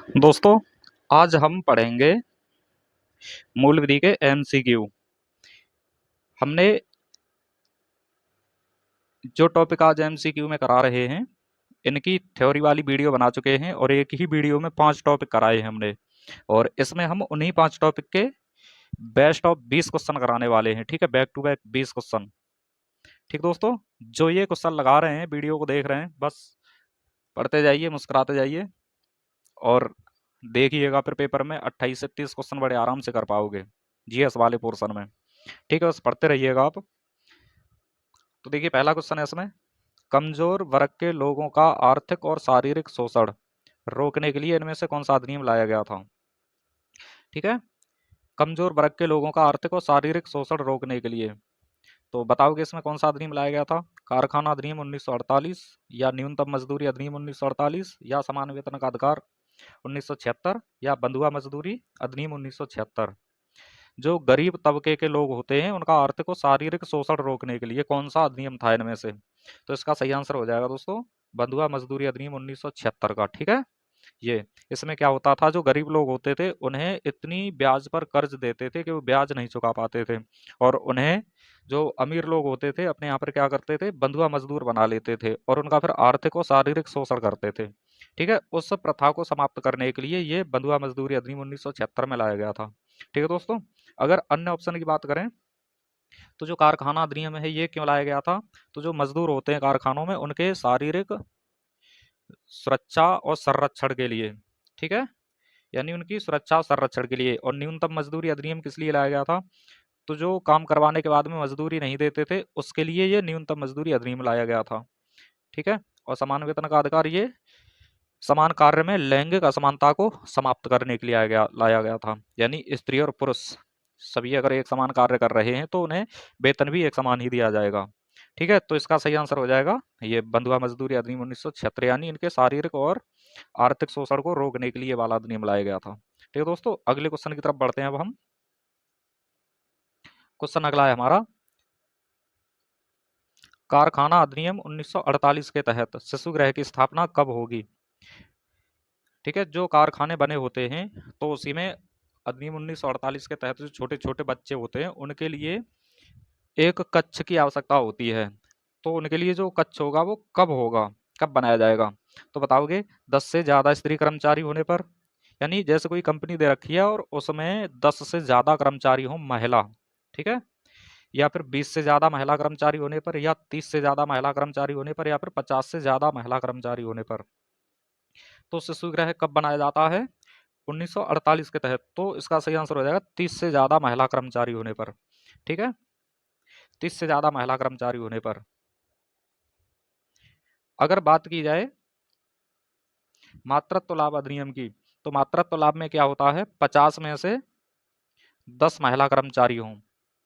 दोस्तों, आज हम पढ़ेंगे मूल विधि के एमसीक्यू। हमने जो टॉपिक आज एमसीक्यू में करा रहे हैं, इनकी थ्योरी वाली वीडियो बना चुके हैं और एक ही वीडियो में 5 टॉपिक कराए हैं हमने। और इसमें हम उन्हीं 5 टॉपिक के बेस्ट ऑफ 20 क्वेश्चन कराने वाले हैं। ठीक है, बैक टू बैक 20 क्वेश्चन। ठीक दोस्तों, जो ये क्वेश्चन लगा रहे हैं, वीडियो को देख रहे हैं, बस पढ़ते जाइए, मुस्कुराते जाइए और देखिएगा फिर पेपर में 28 से 30 क्वेश्चन बड़े आराम से कर पाओगे जीएस वाले पोर्शन में। ठीक है, बस पढ़ते रहिएगा आप। तो देखिए, पहला क्वेश्चन है इसमें, कमजोर वर्ग के लोगों का आर्थिक और शारीरिक शोषण रोकने के लिए इनमें से कौन सा अधिनियम लाया गया था। ठीक है, कमजोर वर्ग के लोगों का आर्थिक और शारीरिक शोषण रोकने के लिए, तो बताओगे इसमें कौन सा अधिनियम लाया गया था। कारखाना अधिनियम 1948, या न्यूनतम मजदूरी अधिनियम 1948, या समान वेतन का अधिकार 1976, या बंधुआ मजदूरी अधिनियम 1976। जो गरीब तबके के लोग होते हैं उनका आर्थिक और शारीरिक शोषण रोकने के लिए कौन सा अधिनियम था इनमें से। तो इसका सही आंसर हो जाएगा दोस्तों, बंधुआ मजदूरी अधिनियम 1976 का। ठीक है, ये इसमें क्या होता था, जो गरीब लोग होते थे उन्हें इतनी ब्याज पर कर्ज देते थे कि वो ब्याज नहीं चुका पाते थे, और उन्हें जो अमीर लोग होते थे अपने यहाँ पर क्या करते थे, बंधुआ मजदूर बना लेते थे और उनका फिर आर्थिक और शारीरिक शोषण करते थे। ठीक है, उस प्रथा को समाप्त करने के लिए ये बंधुआ मजदूरी अधिनियम 1976 में लाया गया था। ठीक है दोस्तों, अगर अन्य ऑप्शन की बात करें तो जो कारखाना अधिनियम है ये क्यों लाया गया था, तो जो मजदूर होते हैं कारखानों में उनके शारीरिक सुरक्षा और संरक्षण के लिए। ठीक है, यानी उनकी सुरक्षा और संरक्षण के लिए। और न्यूनतम मजदूरी अधिनियम किस लिए लाया गया था, तो जो काम करवाने के बाद में मजदूरी नहीं देते थे उसके लिए ये न्यूनतम मजदूरी अधिनियम लाया गया था। ठीक है, और समान वेतन का अधिकार ये समान कार्य में लैंगिक असमानता को समाप्त करने के लिए लाया गया था। यानी स्त्री और पुरुष सभी अगर एक समान कार्य कर रहे हैं तो उन्हें वेतन भी एक समान ही दिया जाएगा। ठीक है, तो इसका सही आंसर हो जाएगा ये बंधुआ मजदूरी अधिनियम 1976, यानी इनके शारीरिक और आर्थिक शोषण को रोकने के लिए वाला अधिनियम लाया गया था। ठीक है दोस्तों, अगले क्वेश्चन की तरफ बढ़ते हैं अब हम। क्वेश्चन अगला है हमारा, कारखाना अधिनियम 1948 के तहत शिशु गृह की स्थापना कब होगी। ठीक है, जो कारखाने बने होते हैं तो उसी में अधिनियम 1948 के तहत जो छोटे छोटे बच्चे होते हैं उनके लिए एक कक्ष की आवश्यकता होती है। तो उनके लिए जो कक्ष होगा वो कब होगा, कब बनाया जाएगा। तो बताओगे 10 से ज़्यादा स्त्री कर्मचारी होने पर, यानी जैसे कोई कंपनी दे रखी है और उसमें 10 से ज़्यादा कर्मचारी हो महिला। ठीक है, या फिर 20 से ज़्यादा महिला कर्मचारी होने पर, या 30 से ज़्यादा महिला कर्मचारी होने पर, या फिर 50 से ज़्यादा महिला कर्मचारी होने पर। तो शिशु गृह कब बनाया जाता है, 1948 के तहत। तो इसका सही आंसर हो जाएगा 30 से ज़्यादा महिला कर्मचारी होने पर। ठीक है, 30 से ज़्यादा महिला कर्मचारी होने पर। अगर बात की जाए मातृत्व लाभ अधिनियम की, तो मातृत्व लाभ में क्या होता है, 50 में से 10 महिला कर्मचारी हों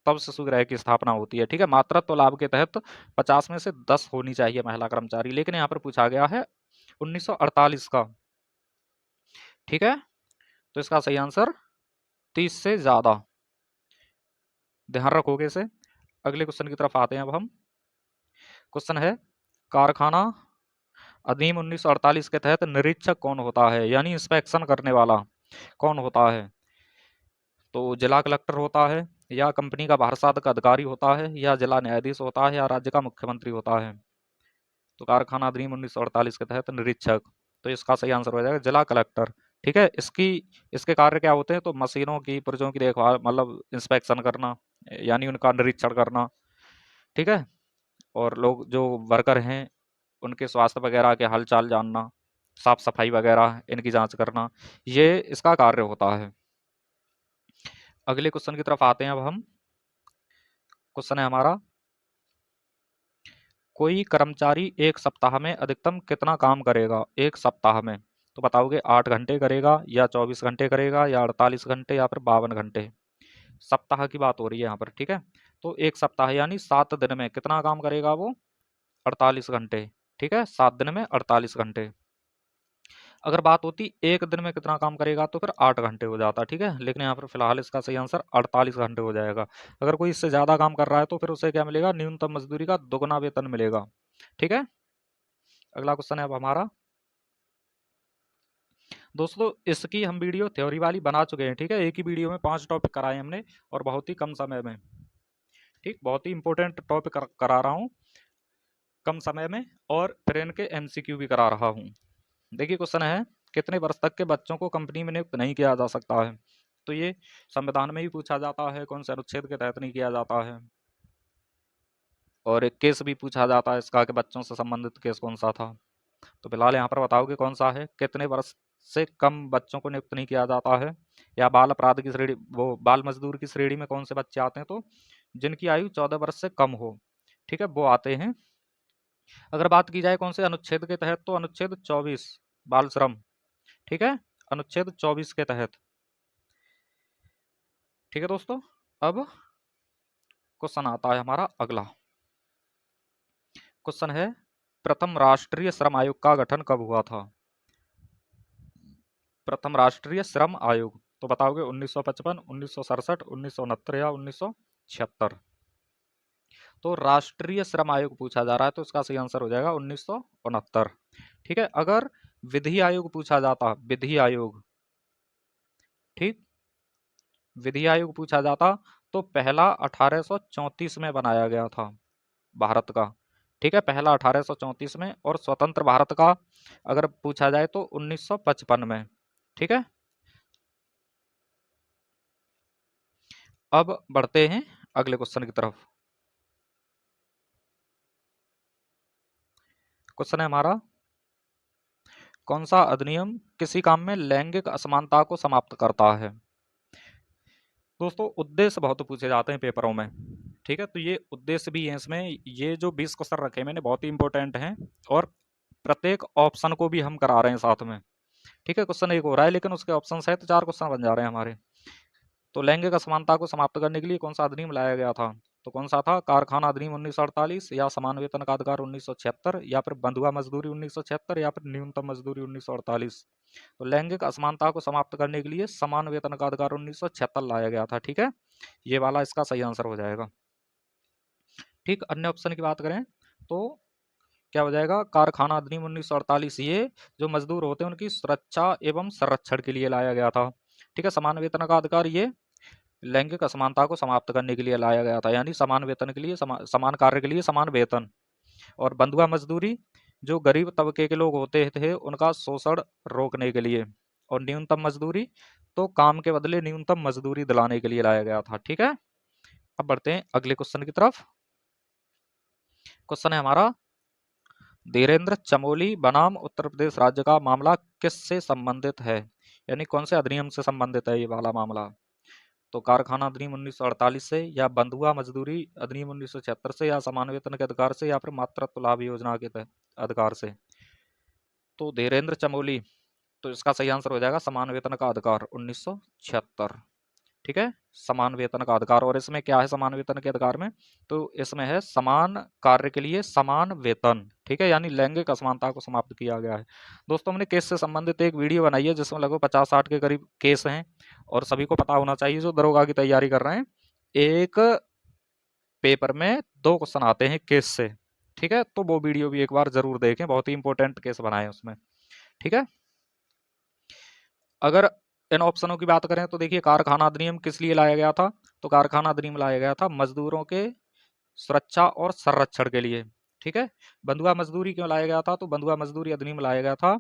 तब शिशु गृह की स्थापना होती है। ठीक है, मातृत्व लाभ के तहत 50 में से 10 होनी चाहिए महिला कर्मचारी, लेकिन यहाँ पर पूछा गया है 1948 का। ठीक है, तो इसका सही आंसर 30 से ज़्यादा, ध्यान रखोगे इसे। अगले क्वेश्चन की तरफ आते हैं अब हम। क्वेश्चन है, कारखाना अधिनियम 1948 के तहत निरीक्षक कौन होता है, यानी इंस्पेक्शन करने वाला कौन होता है। तो जिला कलेक्टर होता है, या कंपनी का भारसाधक अधिकारी होता है, या जिला न्यायाधीश होता है, या राज्य का मुख्यमंत्री होता है। तो कारखाना अधिनियम 1948 के तहत निरीक्षक, तो इसका सही आंसर हो जाएगा जिला कलेक्टर। ठीक है, इसके कार्य क्या होते हैं, तो मशीनों की पुर्जों की देखभाल, मतलब इंस्पेक्शन करना, यानी उनका निरीक्षण करना। ठीक है, और लोग जो वर्कर हैं उनके स्वास्थ्य वगैरह के हालचाल जानना, साफ सफाई वगैरह इनकी जांच करना, ये इसका कार्य होता है। अगले क्वेश्चन की तरफ आते हैं अब हम। क्वेश्चन है हमारा, कोई कर्मचारी एक सप्ताह में अधिकतम कितना काम करेगा एक सप्ताह में। तो बताओगे 8 घंटे करेगा, या 24 घंटे करेगा, या 48 घंटे, या फिर 52 घंटे। सप्ताह की बात हो रही है यहाँ पर। ठीक है, तो एक सप्ताह यानी 7 दिन में कितना काम करेगा वो, 48 घंटे। ठीक है, 7 दिन में 48 घंटे। अगर बात होती एक दिन में कितना काम करेगा तो फिर 8 घंटे हो जाता। ठीक है, लेकिन यहाँ पर फिलहाल इसका सही आंसर 48 घंटे हो जाएगा। अगर कोई इससे ज़्यादा काम कर रहा है तो फिर उसे क्या मिलेगा, न्यूनतम मजदूरी का दोगुना वेतन मिलेगा। ठीक है, अगला क्वेश्चन है अब हमारा, दोस्तों इसकी हम वीडियो थ्योरी वाली बना चुके हैं, ठीक है। एक ही वीडियो में 5 टॉपिक कराए हमने और बहुत ही कम समय में, ठीक। बहुत ही इंपॉर्टेंट टॉपिक करा रहा हूँ कम समय में, और फिर इनके एमसीक्यू भी करा रहा हूँ। देखिए क्वेश्चन है, कितने वर्ष तक के बच्चों को कंपनी में नियुक्त नहीं किया जा सकता है? तो ये संविधान में भी पूछा जाता है, कौन से अनुच्छेद के तहत नहीं किया जाता है, और एक केस भी पूछा जाता है इसका कि बच्चों से संबंधित केस कौन सा था। तो फिलहाल यहाँ पर बताओ कि कौन सा है, कितने वर्ष से कम बच्चों को नियुक्त नहीं किया जाता है, या बाल अपराध की श्रेणी, वो बाल मजदूर की श्रेणी में कौन से बच्चे आते हैं? तो जिनकी आयु 14 वर्ष से कम हो, ठीक है, वो आते हैं। अगर बात की जाए कौन से अनुच्छेद के तहत, तो अनुच्छेद 24 बाल श्रम, ठीक है, अनुच्छेद 24 के तहत, ठीक है दोस्तों। अब क्वेश्चन आता है हमारा अगला। क्वेश्चन है, प्रथम राष्ट्रीय श्रम आयोग का गठन कब हुआ था? प्रथम राष्ट्रीय श्रम आयोग, तो बताओगे 1955, 1967, 1969 या 1976? तो राष्ट्रीय श्रम आयोग पूछा जा रहा है, तो इसका सही आंसर हो जाएगा 1969, ठीक है। अगर विधि आयोग पूछा जाता, विधि आयोग, ठीक, विधि आयोग पूछा जाता तो पहला 1834 में बनाया गया था भारत का, ठीक है, पहला 1834 में, और स्वतंत्र भारत का अगर पूछा जाए तो 1955 में, ठीक है। अब बढ़ते हैं अगले क्वेश्चन की तरफ। क्वेश्चन है हमारा, कौन सा अधिनियम किसी काम में लैंगिक असमानता को समाप्त करता है? दोस्तों उद्देश्य बहुत पूछे जाते हैं पेपरों में, ठीक है, तो ये उद्देश्य भी है इसमें। ये जो 20 क्वेश्चन रखे मैंने बहुत ही इंपॉर्टेंट हैं, और प्रत्येक ऑप्शन को भी हम करा रहे हैं साथ में, ठीक है। क्वेश्चन एक हो रहा है लेकिन उसके ऑप्शन है तो 4 क्वेश्चन बन जा रहे हैं हमारे। तो लैंगिक असमानता को समाप्त करने के लिए कौन सा अधिनियम लाया गया था? तो कौन सा था? कारखाना अधिनियम 1948, या समान वेतन का अधिकार 1976, या फिर बंधुआ मजदूरी 1976, या फिर न्यूनतम मजदूरी 1948? तो लैंगिक असमानता को समाप्त करने के लिए समान वेतन का अधिकार 1976 लाया गया था, ठीक है। ये वाला इसका सही आंसर हो जाएगा, ठीक। अन्य ऑप्शन की बात करें तो क्या हो जाएगा? कारखाना अधिनियम 1948, ये जो मजदूर होते हैं उनकी सुरक्षा एवं संरक्षण के लिए लाया गया था, ठीक है। समान वेतन का अधिकार ये लैंगिक असमानता को समाप्त करने के लिए लाया गया था, यानी समान वेतन के लिए समान कार्य के लिए समान वेतन। और बंधुआ मजदूरी जो गरीब तबके के लोग होते थे उनका शोषण रोकने के लिए। और न्यूनतम मजदूरी तो काम के बदले न्यूनतम मजदूरी दिलाने के लिए लाया गया था, ठीक है। अब बढ़ते हैं अगले क्वेश्चन की तरफ। क्वेश्चन है हमारा, धीरेन्द्र चमोली बनाम उत्तर प्रदेश राज्य का मामला किससे संबंधित है? यानी कौन से अधिनियम से संबंधित है ये वाला मामला? तो कारखाना अधिनियम 1948 से, या बंधुआ मजदूरी अधिनियम 1976 से, या समान वेतन के अधिकार से, या फिर मातृत्व लाभ योजना के तहत अधिकार से? तो धीरेन्द्र चमोली, तो इसका सही आंसर हो जाएगा समान वेतन का अधिकार 1976, ठीक है, समान वेतन का अधिकार। और इसमें क्या है समान वेतन के अधिकार में? तो इसमें है समान कार्य के लिए समान वेतन, ठीक है, यानी लैंगिक असमानता को समाप्त किया गया है। दोस्तों हमने केस से संबंधित एक वीडियो बनाई है जिसमें लगभग 50-60 के करीब केस हैं, और सभी को पता होना चाहिए जो दरोगा की तैयारी कर रहे हैं। एक पेपर में 2 क्वेश्चन आते हैं केस से, ठीक है, तो वो वीडियो भी एक बार जरूर देखें, बहुत ही इंपॉर्टेंट केस बनाए उसमें, ठीक है। अगर इन ऑप्शनों की बात करें तो देखिए, कारखाना अधिनियम किस लिए लाया गया था? तो कारखाना अधिनियम लाया गया था मजदूरों के सुरक्षा और संरक्षण के लिए, ठीक है। बंधुआ मजदूरी क्यों लाया गया था? तो बंधुआ मजदूरी अधिनियम लाया गया था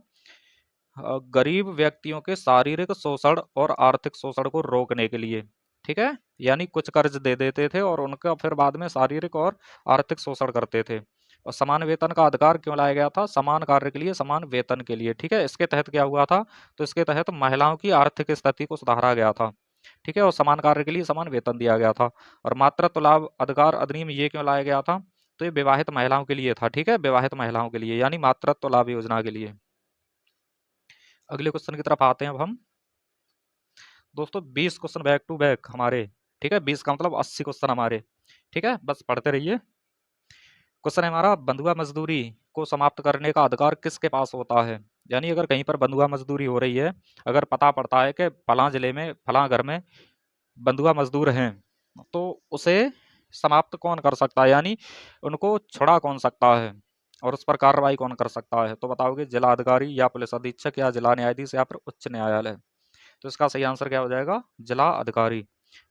गरीब व्यक्तियों के शारीरिक शोषण और आर्थिक शोषण को रोकने के लिए, ठीक है, यानी कुछ कर्ज दे देते थे और उनका फिर बाद में शारीरिक और आर्थिक शोषण करते थे। और समान वेतन का अधिकार क्यों लाया गया था? समान कार्य के लिए समान वेतन के लिए, ठीक है। इसके तहत क्या हुआ था? तो इसके तहत महिलाओं की आर्थिक स्थिति को सुधारा गया था, ठीक है, और समान कार्य के लिए समान वेतन दिया गया था। और मातृत्व लाभ अधिकार अधिनियम ये क्यों लाया गया था? तो ये विवाहित महिलाओं के लिए था, ठीक है, विवाहित महिलाओं के लिए, यानी मातृत्व लाभ योजना के लिए। अगले क्वेश्चन की तरफ आते हैं अब हम। दोस्तों 20 क्वेश्चन बैक टू बैक हमारे, ठीक है, 20 का मतलब 80 क्वेश्चन हमारे, ठीक है, बस पढ़ते रहिए। क्वेश्चन है हमारा, बंधुआ मजदूरी को समाप्त करने का अधिकार किसके पास होता है? यानी अगर कहीं पर बंधुआ मजदूरी हो रही है, अगर पता पड़ता है कि फलां जिले में फलां घर में बंधुआ मजदूर हैं, तो उसे समाप्त कौन कर सकता है, यानी उनको छुड़ा कौन सकता है? और उस पर कार्रवाई कौन कर सकता है? तो बताओगे जिला अधिकारी या पुलिस अधीक्षक या जिला न्यायाधीश या फिर उच्च न्यायालय। तो इसका सही आंसर क्या हो जाएगा? जिला अधिकारी।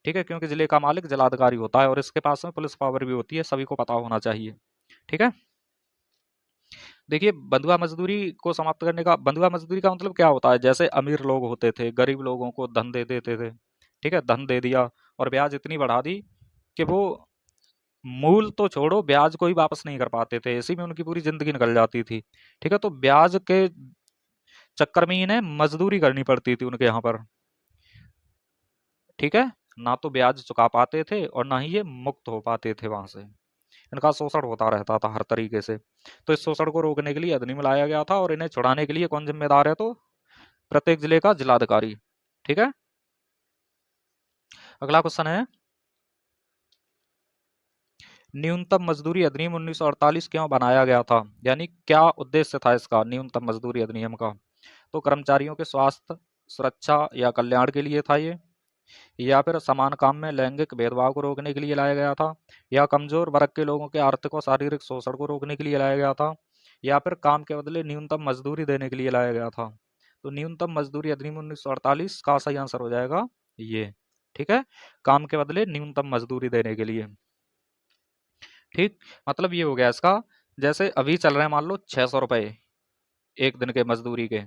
ठीक है, क्योंकि जिले का मालिक जिला अधिकारी होता है और इसके पास में पुलिस पावर भी होती है, सभी को पता होना चाहिए। ठीक है, देखिए बंधुआ मजदूरी को समाप्त करने का, बंधुआ मजदूरी का मतलब क्या होता है? जैसे अमीर लोग होते थे गरीब लोगों को धन दे देते थे, ठीक है, धन दे दिया और ब्याज इतनी बढ़ा दी कि वो मूल तो छोड़ो ब्याज को ही वापस नहीं कर पाते थे, इसी में उनकी पूरी जिंदगी निकल जाती थी। ठीक है, तो ब्याज के चक्कर में इन्हें मजदूरी करनी पड़ती थी उनके यहाँ पर। ठीक है, ना तो ब्याज चुका पाते थे और ना ही ये मुक्त हो पाते थे वहां से, इनका शोषण होता रहता था हर तरीके से। तो इस शोषण को रोकने के लिए अधिनियम लाया गया था और इन्हें छुड़ाने के लिए कौन जिम्मेदार है? तो प्रत्येक जिले का जिलाधिकारी। ठीक है, अगला क्वेश्चन है न्यूनतम मजदूरी अधिनियम 1948 क्यों बनाया गया था? यानी क्या उद्देश्य था इसका, न्यूनतम मजदूरी अधिनियम का? तो कर्मचारियों के स्वास्थ्य, सुरक्षा या कल्याण के लिए था ये, या फिर समान काम में लैंगिक भेदभाव को रोकने के लिए लाया गया था, या कमजोर वर्ग के लोगों के आर्थिक और शारीरिक शोषण को रोकने के लिए लाया गया था, या फिर काम के बदले न्यूनतम मजदूरी देने के लिए लाया गया था। तो न्यूनतम मजदूरी अधिनियम 1948 का सही आंसर हो जाएगा ये। ठीक है, काम के बदले न्यूनतम मजदूरी देने के लिए। ठीक, मतलब ये हो गया इसका, जैसे अभी चल रहे हैं मान लो 600 रुपए एक दिन के मजदूरी के,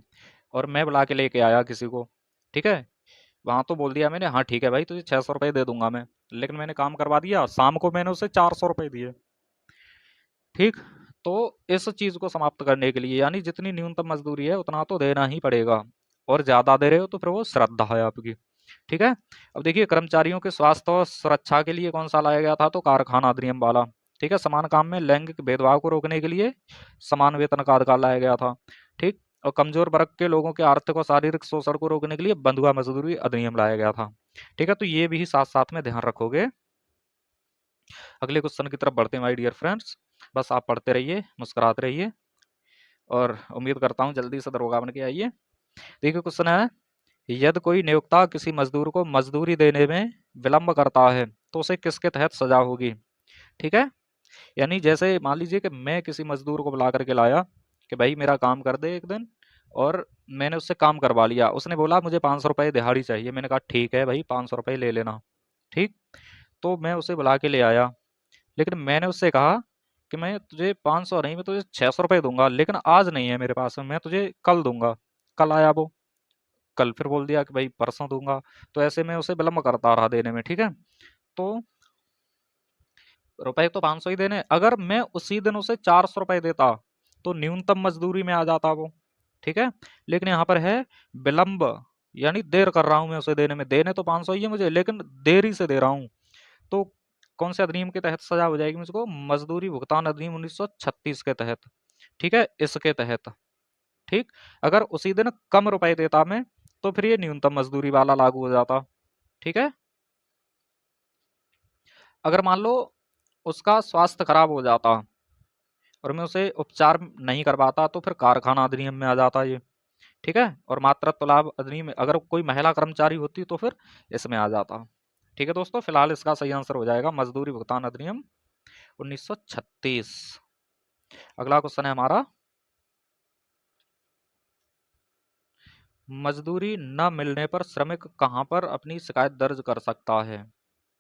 और मैं बुला के लेके आया किसी को, ठीक है, वहां तो बोल दिया मैंने हाँ ठीक है भाई तुझे 600 रुपये दे दूंगा मैं, लेकिन मैंने काम करवा दिया, शाम को मैंने उसे 400 रुपये दिए। ठीक, तो इस चीज को समाप्त करने के लिए, यानी जितनी न्यूनतम मजदूरी है उतना तो देना ही पड़ेगा, और ज्यादा दे रहे हो तो फिर वो श्रद्धा है आपकी। ठीक है, अब देखिए कर्मचारियों के स्वास्थ्य और सुरक्षा के लिए कौन सा लाया गया था? तो कारखाना अधिनियम वाला। ठीक है, समान काम में लैंगिक भेदभाव को रोकने के लिए समान वेतन का अधिकार लाया गया था। ठीक, और कमजोर वर्ग के लोगों के आर्थिक और शारीरिक शोषण को रोकने के लिए बंधुआ मजदूरी अधिनियम लाया गया था। ठीक है, तो ये भी साथ साथ में ध्यान रखोगे। अगले क्वेश्चन की तरफ बढ़ते हैं माय डियर फ्रेंड्स, बस आप पढ़ते रहिए, मुस्कुराते रहिए, और उम्मीद करता हूँ जल्दी से दरोगा बन के आइए। देखिए क्वेश्चन है, यदि कोई नियोक्ता किसी मजदूर को मजदूरी देने में विलंब करता है तो उसे किसके तहत सजा होगी? ठीक है, यानी जैसे मान लीजिए कि मैं किसी मजदूर को बुला करके लाया कि भाई मेरा काम कर दे एक दिन, और मैंने उससे काम करवा लिया, उसने बोला मुझे 500 रुपये दिहाड़ी चाहिए, मैंने कहा ठीक है भाई 500 रुपये ले लेना। ठीक, तो मैं उसे बुला के ले आया, लेकिन मैंने उससे कहा कि मैं तुझे 500 नहीं, मैं तुझे 600 रुपये दूंगा, लेकिन आज नहीं है मेरे पास में, मैं तुझे कल दूंगा। कल आया वो, कल फिर बोल दिया कि भाई परसों दूंगा, तो ऐसे में उसे विलम्ब करता रहा देने में। ठीक है, तो रुपए तो 500 ही देने, अगर मैं उसी दिन उसे 400 रुपये देता तो न्यूनतम मजदूरी में आ जाता वो। ठीक है, लेकिन यहाँ पर है विलंब, यानी देर कर रहा हूं मैं उसे देने में, देने तो 500 ही है मुझे लेकिन देरी से दे रहा हूँ। तो कौन से अधिनियम के तहत सजा हो जाएगी मुझको? मजदूरी भुगतान अधिनियम 1936 के तहत। ठीक है, इसके तहत। ठीक, अगर उसी दिन कम रुपए देता मैं तो फिर ये न्यूनतम मजदूरी वाला लागू हो जाता। ठीक है, अगर मान लो उसका स्वास्थ्य खराब हो जाता और मैं उसे उपचार नहीं करवाता तो फिर कारखाना अधिनियम में आ जाता ये। ठीक है, और मातृत्व लाभ अधिनियम में अगर कोई महिला कर्मचारी होती तो फिर इसमें आ जाता। ठीक है दोस्तों, फिलहाल इसका सही आंसर हो जाएगा मजदूरी भुगतान अधिनियम 1936। अगला क्वेश्चन है हमारा, मजदूरी न मिलने पर श्रमिक कहाँ पर अपनी शिकायत दर्ज कर सकता है?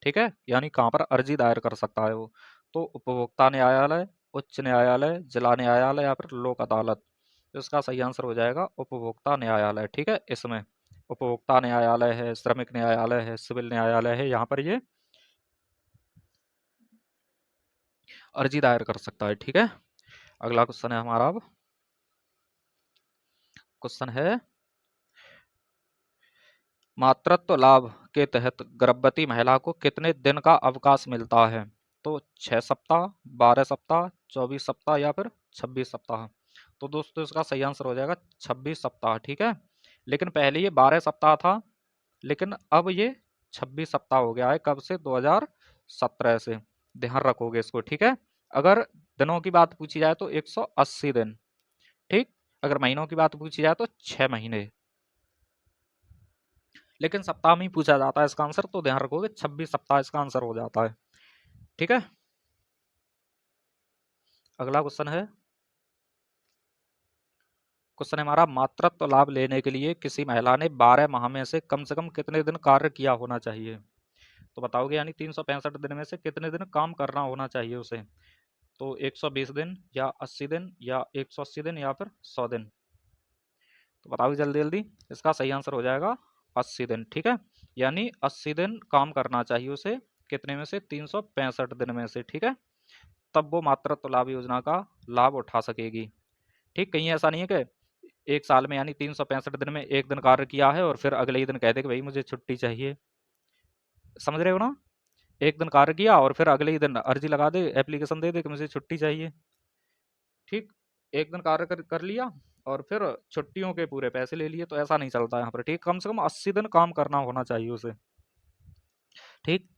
ठीक है, यानी कहाँ पर अर्जी दायर कर सकता है वो? तो उपभोक्ता न्यायालय, उच्च न्यायालय, जिला न्यायालय या फिर लोक अदालत। तो इसका सही आंसर हो जाएगा उपभोक्ता न्यायालय। ठीक है, इसमें उपभोक्ता न्यायालय है, श्रमिक न्यायालय है, सिविल न्यायालय है, यहाँ पर ये अर्जी दायर कर सकता है। ठीक है, अगला क्वेश्चन है हमारा, अब क्वेश्चन है मातृत्व लाभ के तहत गर्भवती महिला को कितने दिन का अवकाश मिलता है? तो 6 सप्ताह, 12 सप्ताह, 24 सप्ताह या फिर 26 सप्ताह। तो दोस्तों इसका सही आंसर हो जाएगा 26 सप्ताह। ठीक है, लेकिन पहले ये 12 सप्ताह था, लेकिन अब ये 26 सप्ताह हो गया है। कब से? 2017 से। ध्यान रखोगे इसको। ठीक है, अगर दिनों की बात पूछी जाए तो 180 दिन। ठीक, अगर महीनों की बात पूछी जाए तो 6 महीने, लेकिन सप्ताह में ही पूछा जाता है इसका आंसर, तो ध्यान रखोगे 26 सप्ताह इसका आंसर हो जाता है। ठीक है, अगला क्वेश्चन है, क्वेश्चन है हमारा, मातृत्व लाभ लेने के लिए किसी महिला ने 12 माह में से कम कितने दिन कार्य किया होना चाहिए? तो बताओगे, यानी 365 दिन में से कितने दिन काम करना होना चाहिए उसे? तो 120 दिन या 80 दिन या 180 दिन या फिर 100 दिन? तो बताओगे जल्दी जल्दी। इसका सही आंसर हो जाएगा 80 दिन। ठीक है, यानी 80 दिन काम करना चाहिए उसे, कितने में से? 365 दिन में से। ठीक है, तब वो मातृत्व लाभ योजना का लाभ उठा सकेगी। ठीक, कहीं ऐसा नहीं है कि एक साल में यानी 365 दिन में एक दिन कार्य किया है और फिर अगले ही दिन कह दे कि भाई मुझे छुट्टी चाहिए। समझ रहे हो ना? एक दिन कार्य किया और फिर अगले ही दिन अर्जी लगा दे, एप्लीकेशन दे दे कि मुझे छुट्टी चाहिए। ठीक, एक दिन कार्य कर लिया और फिर छुट्टियों के पूरे पैसे ले लिए, तो ऐसा नहीं चलता यहाँ पर। ठीक, कम से कम 80 दिन काम करना होना चाहिए उसे। ठीक,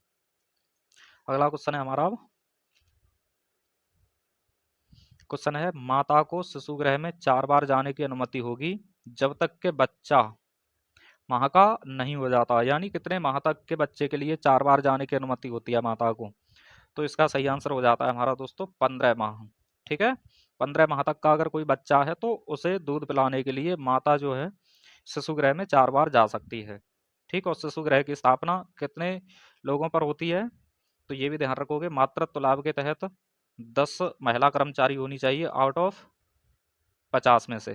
अगला क्वेश्चन है हमारा। अब क्वेश्चन है, माता को शिशु गृह में 4 बार जाने की अनुमति होगी जब तक के बच्चा माह का नहीं हो जाता। यानी कितने माह तक के बच्चे के लिए 4 बार जाने की अनुमति होती है माता को? तो इसका सही आंसर हो जाता है हमारा दोस्तों 15 माह। ठीक है, 15 माह तक का अगर कोई बच्चा है तो उसे दूध पिलाने के लिए माता जो है शिशु गृह में 4 बार जा सकती है। ठीक, और शिशु गृह की स्थापना कितने लोगों पर होती है? तो ये भी ध्यान रखोगे, मातृत्व लाभ के तहत 10 महिला कर्मचारी होनी चाहिए आउट ऑफ 50 में से।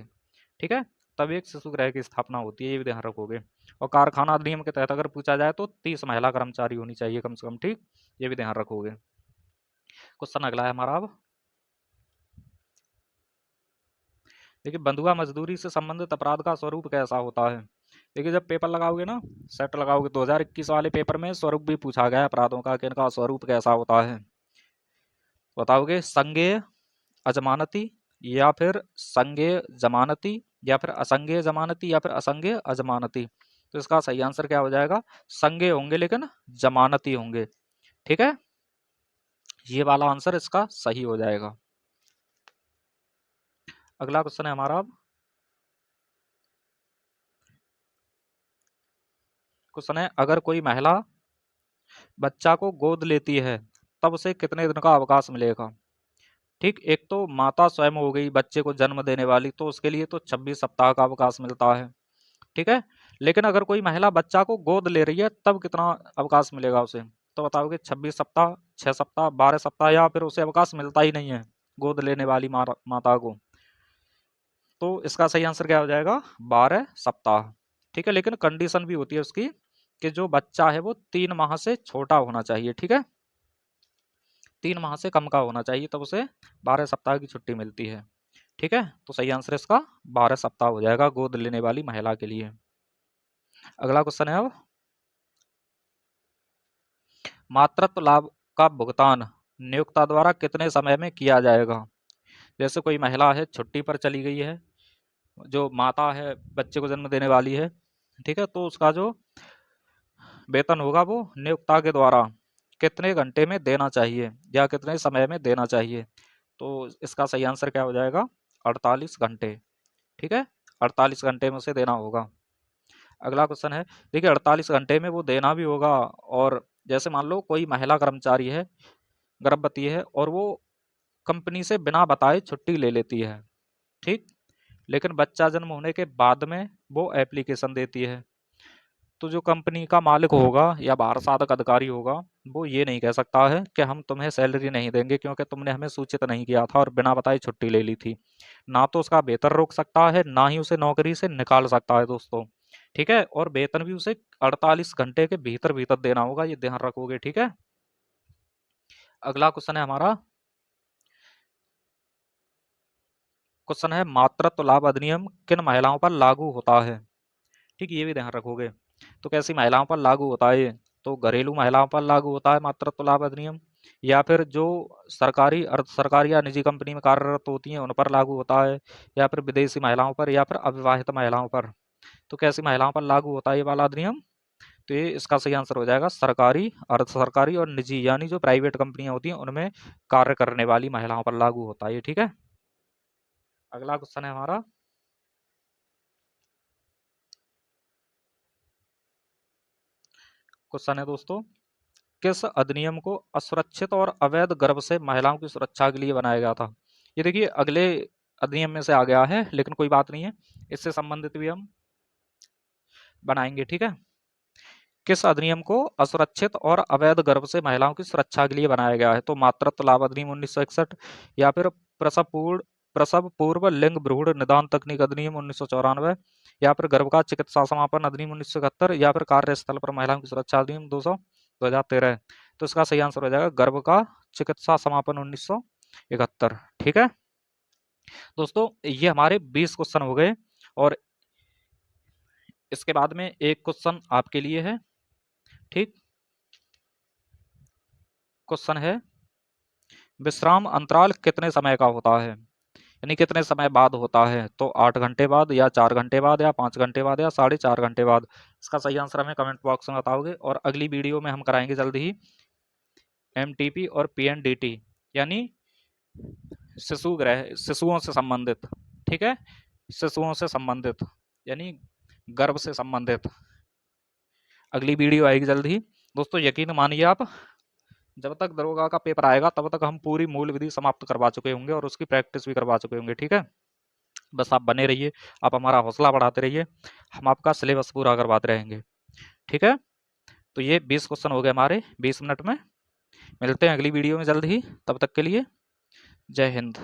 ठीक है, तब एक शिशु गृह की स्थापना होती है, ये भी ध्यान रखोगे। और कारखाना अधिनियम के तहत अगर पूछा जाए तो 30 महिला कर्मचारी होनी चाहिए कम से कम। ठीक, ये भी ध्यान रखोगे। क्वेश्चन अगला है हमारा। अब देखिए, बंधुआ मजदूरी से संबंधित अपराध का स्वरूप कैसा होता है? देखिए, जब पेपर लगाओगे ना, सेट लगाओगे, 2021 वाले पेपर में स्वरूप भी पूछा गया है अपराधों का कि इनका स्वरूप कैसा होता है। बताओगे, संज्ञेय, अजमानती, या फिर संज्ञेय जमानती, या फिर असंज्ञेय जमानती, या फिर असंज्ञेय अजमानती? तो इसका सही आंसर क्या हो जाएगा? संज्ञेय होंगे लेकिन जमानती होंगे। ठीक है, ये वाला आंसर इसका सही हो जाएगा। अगला क्वेश्चन है हमारा। अब क्वेश्चन है, अगर कोई महिला बच्चा को गोद लेती है तब उसे कितने दिन का अवकाश मिलेगा? ठीक, एक तो माता स्वयं हो गई बच्चे को जन्म देने वाली, तो उसके लिए तो 26 सप्ताह का अवकाश मिलता है। ठीक है, लेकिन अगर कोई महिला बच्चा को गोद ले रही है तब कितना अवकाश मिलेगा उसे? तो बताओगे 26 सप्ताह, 6 सप्ताह, 12 सप्ताह, या फिर उसे अवकाश मिलता ही नहीं है गोद लेने वाली माता को? तो इसका सही आंसर क्या हो जाएगा? 12 सप्ताह। ठीक है, लेकिन कंडीशन भी होती है उसकी कि जो बच्चा है वो 3 माह से छोटा होना चाहिए। ठीक है, 3 माह से कम का होना चाहिए, तब उसे 12 सप्ताह की छुट्टी मिलती है। ठीक है, तो सही आंसर इसका 12 सप्ताह हो जाएगा गोद लेने वाली महिला के लिए। अगला क्वेश्चन है। अब मातृत्व लाभ का भुगतान नियोक्ता द्वारा कितने समय में किया जाएगा? जैसे कोई महिला है, छुट्टी पर चली गई है, जो माता है बच्चे को जन्म देने वाली है, ठीक है, तो उसका जो वेतन होगा वो नियोक्ता के द्वारा कितने घंटे में देना चाहिए या कितने समय में देना चाहिए? तो इसका सही आंसर क्या हो जाएगा? 48 घंटे। ठीक है, 48 घंटे में उसे देना होगा। अगला क्वेश्चन है, देखिए 48 घंटे में वो देना भी होगा, और जैसे मान लो कोई महिला कर्मचारी है, गर्भवती है, और वो कंपनी से बिना बताए छुट्टी ले लेती है। ठीक, लेकिन बच्चा जन्म होने के बाद में वो एप्लीकेशन देती है, तो जो कंपनी का मालिक होगा या बाहर साधक अधिकारी होगा, वो ये नहीं कह सकता है कि हम तुम्हें सैलरी नहीं देंगे क्योंकि तुमने हमें सूचित नहीं किया था और बिना बताए छुट्टी ले ली थी। ना तो उसका वेतन रोक सकता है, ना ही उसे नौकरी से निकाल सकता है दोस्तों। ठीक है, और वेतन भी उसे 48 घंटे के भीतर भीतर देना होगा, ये ध्यान रखोगे। ठीक है, अगला क्वेश्चन है हमारा। क्वेश्चन है, मातृत्व लाभ अधिनियम किन महिलाओं पर लागू होता है? ठीक, ये भी ध्यान रखोगे। तो कैसी महिलाओं पर लागू होता है ये? तो घरेलू महिलाओं पर लागू होता है मातृत्व लाभ अधिनियम, या फिर जो सरकारी, अर्ध सरकारी या निजी कंपनी में कार्यरत होती हैं उन पर लागू होता है, या फिर विदेशी महिलाओं पर, या फिर अविवाहित महिलाओं पर? तो कैसी महिलाओं पर लागू होता है ये वाला अधिनियम? तो ये इसका सही आंसर हो जाएगा सरकारी, अर्ध सरकारी और निजी, यानी जो प्राइवेट कंपनियां होती हैं उनमें कार्य करने वाली महिलाओं पर लागू होता है ये। ठीक है, अगला क्वेश्चन है हमारा। क्वेश्चन है दोस्तों, किस अधिनियम को असुरक्षित और अवैध गर्भ से महिलाओं की सुरक्षा के लिए बनाया गया था? ये देखिए, अगले अधिनियम में से आ गया है, लेकिन कोई बात नहीं है, इससे संबंधित भी हम बनाएंगे। ठीक है, किस अधिनियम को असुरक्षित और अवैध गर्भ से महिलाओं की सुरक्षा के लिए बनाया गया है? तो मातृत्व लाभ अधिनियम 1961, या फिर प्रसव पूर्व लिंग भ्रूण निदान तकनीक अधिनियम 1994, या फिर गर्भ का चिकित्सा समापन अधिनियम 1971, या फिर कार्यस्थल पर महिलाओं की सुरक्षा अधिनियम 2013। तो इसका सही आंसर हो जाएगा गर्भ का चिकित्सा समापन 1971। ठीक है दोस्तों, ये हमारे 20 क्वेश्चन हो गए, और इसके बाद में एक क्वेश्चन आपके लिए है। ठीक, क्वेश्चन है, विश्राम अंतराल कितने समय का होता है, यानी कितने समय बाद होता है? तो 8 घंटे बाद, या 4 घंटे बाद, या 5 घंटे बाद, या 4.5 घंटे बाद। इसका सही आंसर हमें कमेंट बॉक्स में बताओगे। और अगली वीडियो में हम कराएंगे जल्द ही एमटीपी और पीएनडीटी, यानी शिशुओं से संबंधित। ठीक है, शिशुओं से संबंधित यानी गर्भ से संबंधित अगली वीडियो आएगी जल्द ही। दोस्तों यकीन मानिए आप, जब तक दरोगा का पेपर आएगा तब तक हम पूरी मूल विधि समाप्त करवा चुके होंगे और उसकी प्रैक्टिस भी करवा चुके होंगे। ठीक है, बस आप बने रहिए, आप हमारा हौसला बढ़ाते रहिए, हम आपका सिलेबस पूरा करवाते रहेंगे। ठीक है, तो ये 20 क्वेश्चन हो गए हमारे 20 मिनट में। मिलते हैं अगली वीडियो में जल्द ही, तब तक के लिए जय हिंद।